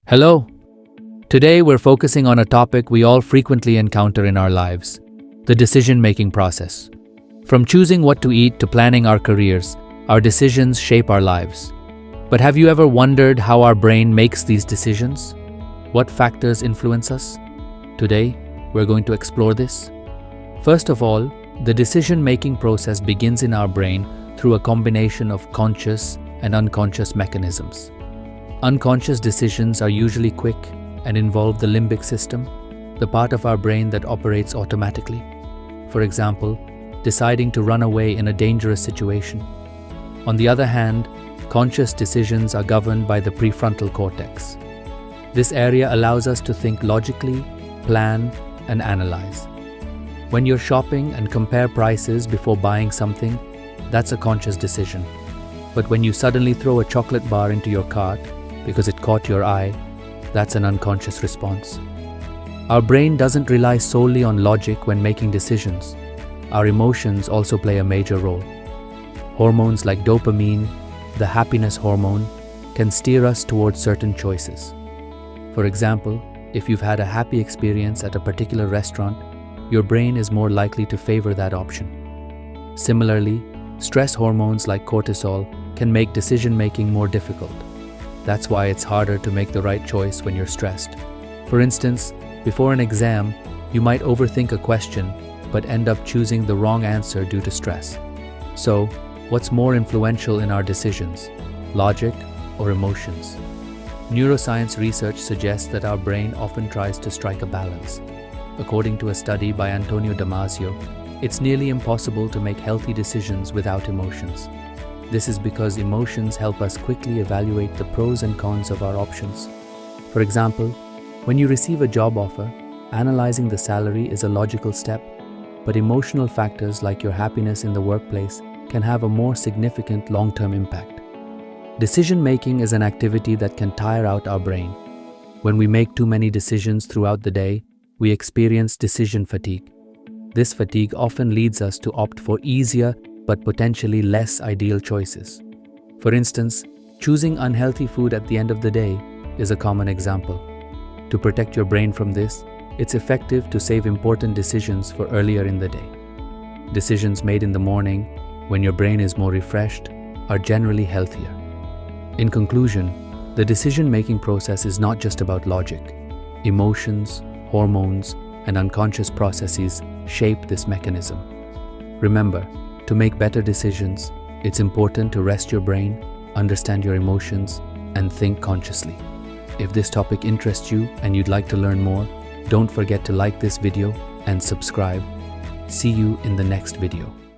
Hello. Today we're focusing on a topic we all frequently encounter in our lives, the decision-making process. From choosing what to eat to planning our careers, our decisions shape our lives. But have you ever wondered how our brain makes these decisions? What factors influence us? Today, we're going to explore this. First of all, the decision-making process begins in our brain through a combination of conscious and unconscious mechanisms. Unconscious decisions are usually quick and involve the limbic system, the part of our brain that operates automatically. For example, deciding to run away in a dangerous situation. On the other hand, conscious decisions are governed by the prefrontal cortex. This area allows us to think logically, plan, and analyze. When you're shopping and compare prices before buying something, that's a conscious decision. But when you suddenly throw a chocolate bar into your cart because it caught your eye, that's an unconscious response. Our brain doesn't rely solely on logic when making decisions. Our emotions also play a major role. Hormones like dopamine, the happiness hormone, can steer us towards certain choices. For example, if you've had a happy experience at a particular restaurant, your brain is more likely to favor that option. Similarly, stress hormones like cortisol can make decision-making more difficult. That's why it's harder to make the right choice when you're stressed. For instance, before an exam, you might overthink a question but end up choosing the wrong answer due to stress. So, what's more influential in our decisions, logic or emotions? Neuroscience research suggests that our brain often tries to strike a balance. According to a study by Antonio Damasio, it's nearly impossible to make healthy decisions without emotions. This is because emotions help us quickly evaluate the pros and cons of our options. For example, when you receive a job offer, analyzing the salary is a logical step, but emotional factors like your happiness in the workplace can have a more significant long-term impact. Decision-making is an activity that can tire out our brain. When we make too many decisions throughout the day, we experience decision fatigue. This fatigue often leads us to opt for easier but potentially less ideal choices. For instance, choosing unhealthy food at the end of the day is a common example. To protect your brain from this, it's effective to save important decisions for earlier in the day. Decisions made in the morning, when your brain is more refreshed, are generally healthier. In conclusion, the decision-making process is not just about logic. Emotions, hormones, and unconscious processes shape this mechanism. Remember, to make better decisions, it's important to rest your brain, understand your emotions, and think consciously. If this topic interests you and you'd like to learn more, don't forget to like this video and subscribe. See you in the next video.